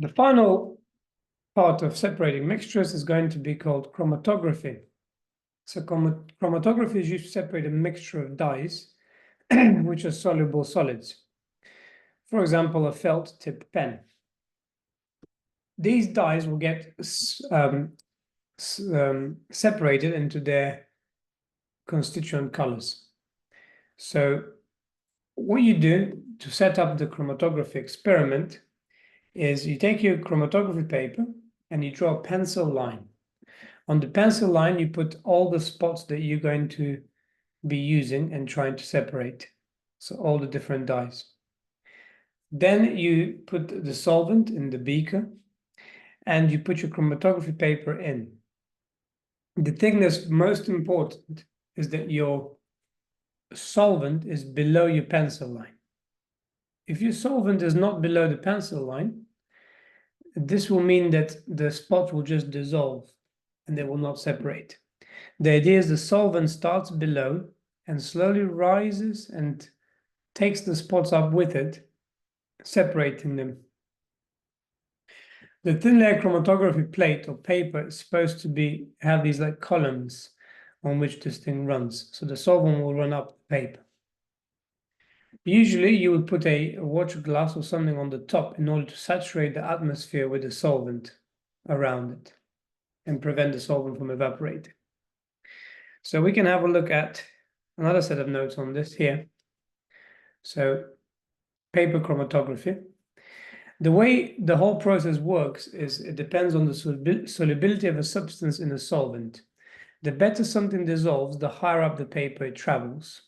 The final part of separating mixtures is going to be called chromatography. So chromatography is used to separate a mixture of dyes, which are soluble solids. For example, a felt tip pen. These dyes will get separated into their constituent colors. So what you do to set up the chromatography experiment is you take your chromatography paper and you draw a pencil line. On the pencil line, you put all the spots that you're going to be using and trying to separate. So all the different dyes. Then you put the solvent in the beaker and you put your chromatography paper in. The thing that's most important is that your solvent is below your pencil line. If your solvent is not below the pencil line, this will mean that the spots will just dissolve and they will not separate. The idea is the solvent starts below and slowly rises and takes the spots up with it, separating them. The thin layer chromatography plate or paper is supposed to have these like columns on which this thing runs. So the solvent will run up the paper. Usually you would put a water glass or something on the top in order to saturate the atmosphere with the solvent around it and prevent the solvent from evaporating. So we can have a look at another set of notes on this here. So paper chromatography. The way the whole process works is it depends on the solubility of a substance in a solvent. The better something dissolves, the higher up the paper it travels.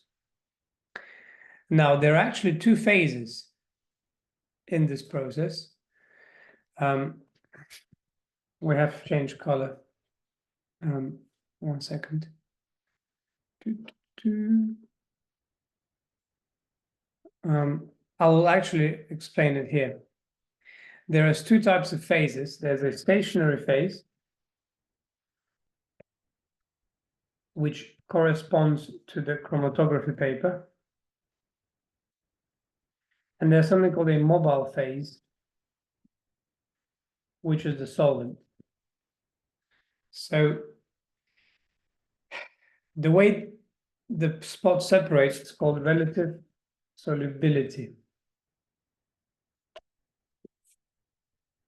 Now, there are actually two phases in this process. We have changed color. 1 second. I will actually explain it here. There are two types of phases. There's a stationary phase, which corresponds to the chromatography paper. And there's something called a mobile phase, which is the solvent. So the way the spot separates is called relative solubility.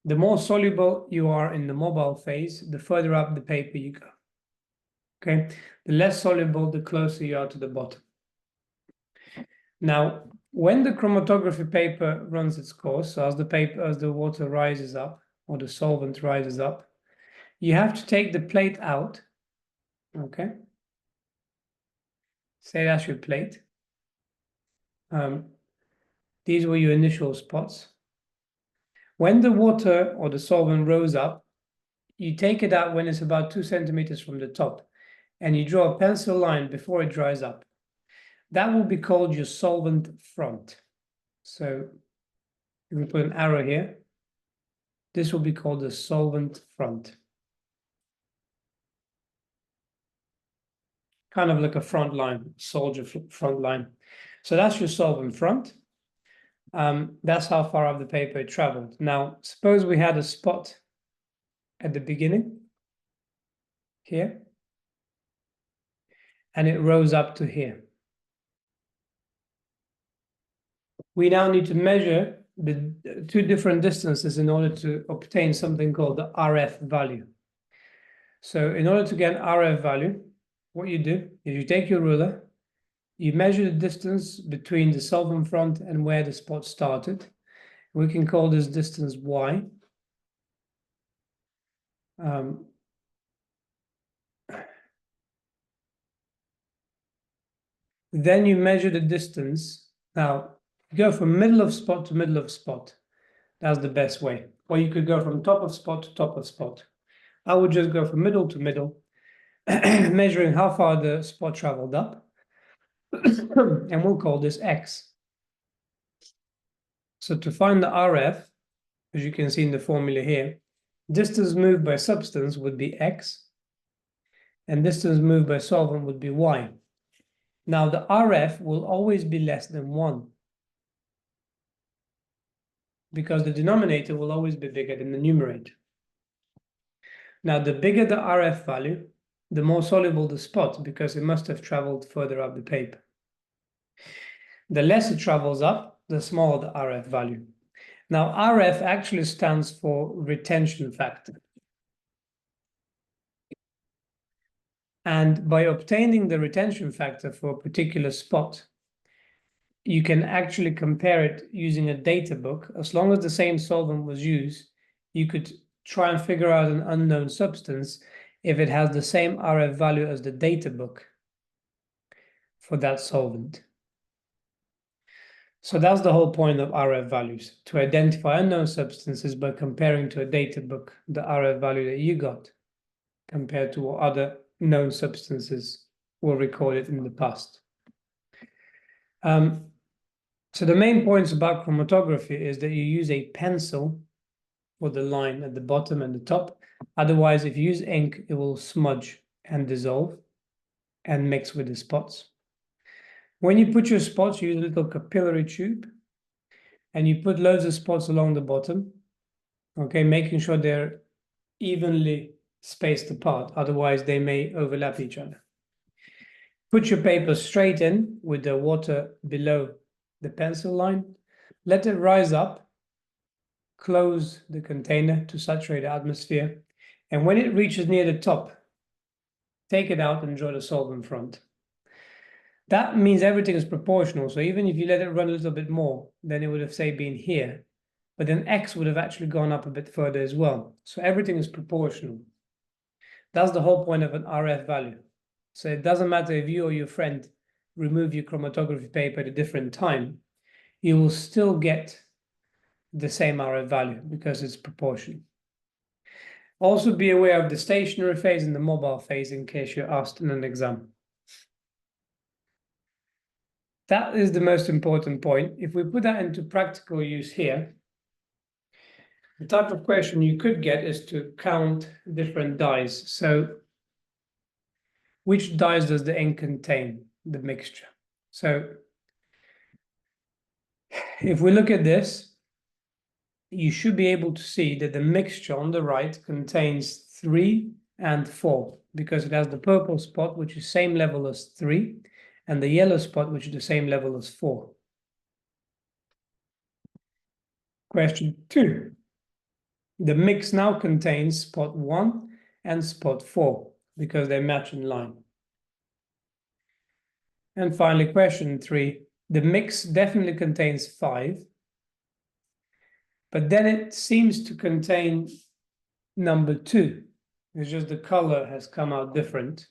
The more soluble you are in the mobile phase, the further up the paper you go. Okay, the less soluble, the closer you are to the bottom. Now, when the chromatography paper runs its course, so as the water rises up or the solvent rises up, you have to take the plate out. Okay, say that's your plate. These were your initial spots. When the water or the solvent rose up, you take it out when it's about 2 centimeters from the top, and you draw a pencil line before it dries up. That will be called your solvent front. So if we put an arrow here, this will be called the solvent front. Kind of like a front line, soldier front line. So that's your solvent front. That's how far up the paper it traveled. Now, suppose we had a spot at the beginning here, and it rose up to here. We now need to measure the two different distances in order to obtain something called the RF value. So in order to get an RF value, what you do is you take your ruler, you measure the distance between the solvent front and where the spot started. We can call this distance Y. Then you measure the distance. Now, go from middle of spot to middle of spot. That's the best way. Or you could go from top of spot to top of spot. I would just go from middle to middle, measuring how far the spot traveled up. And we'll call this X. So to find the RF, as you can see in the formula here, distance moved by substance would be X, and distance moved by solvent would be Y. Now the RF will always be less than 1. because the denominator will always be bigger than the numerator. Now, the bigger the RF value, the more soluble the spot, because it must have traveled further up the paper. The less it travels up, the smaller the RF value. Now, RF actually stands for retention factor. And by obtaining the retention factor for a particular spot, you can actually compare it using a data book. As long as the same solvent was used, you could try and figure out an unknown substance if it has the same RF value as the data book for that solvent. So that's the whole point of RF values, to identify unknown substances by comparing to a data book the RF value that you got compared to what other known substances were recorded in the past. So the main points about chromatography is that you use a pencil for the line at the bottom and the top. Otherwise, if you use ink, it will smudge and dissolve and mix with the spots. When you put your spots, you use a little capillary tube and you put loads of spots along the bottom, okay, making sure they're evenly spaced apart. Otherwise, they may overlap each other. Put your paper straight in with the water below the pencil line. Let it rise up. Close the container to saturate the atmosphere. And when it reaches near the top, take it out and draw the solvent front. That means everything is proportional. So even if you let it run a little bit more, then it would have, say, been here. But then X would have actually gone up a bit further as well. So everything is proportional. That's the whole point of an RF value. So it doesn't matter if you or your friend remove your chromatography paper at a different time, you will still get the same RF value because it's proportional. Also be aware of the stationary phase and the mobile phase in case you're asked in an exam. That is the most important point. If we put that into practical use here, the type of question you could get is to count different dyes. So which dyes does the ink contain, the mixture? So if we look at this, you should be able to see that the mixture on the right contains 3 and 4 because it has the purple spot, which is same level as 3, and the yellow spot, which is the same level as 4. Question 2. The mix now contains spot 1 and spot 4 because they match in line. And finally, question 3. The mix definitely contains 5, but then it seems to contain number 2. It's just the color has come out different,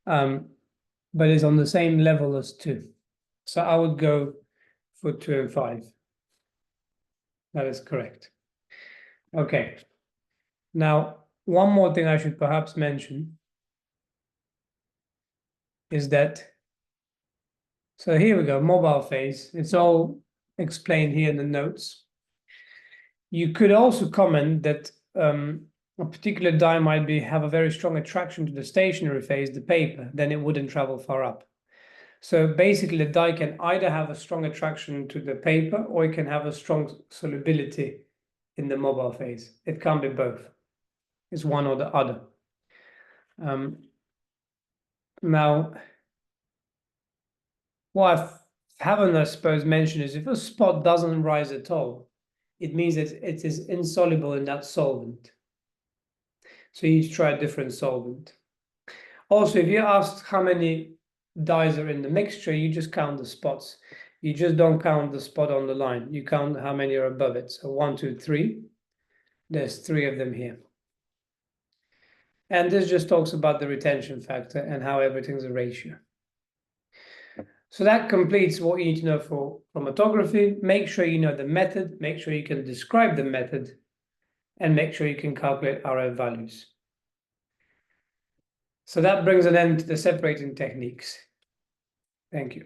but it's on the same level as 2. So I would go for 2 and 5. That is correct. Okay. Now, one more thing I should perhaps mention is that, so here we go, mobile phase. It's all explained here in the notes. You could also comment that a particular dye might have a very strong attraction to the stationary phase, the paper, then it wouldn't travel far up. So basically the dye can either have a strong attraction to the paper or it can have a strong solubility in the mobile phase. It can't be both. It's one or the other. Now, what I haven't, I suppose, mentioned is if a spot doesn't rise at all, it means that it is insoluble in that solvent. So you need to try a different solvent. Also, if you're asked how many dyes are in the mixture, you just count the spots. You just don't count the spot on the line. You count how many are above it. So 1, 2, 3. There's 3 of them here. And this just talks about the retention factor and how everything's a ratio. So that completes what you need to know for chromatography. Make sure you know the method, make sure you can describe the method, and make sure you can calculate RF values. So that brings an end to the separating techniques. Thank you.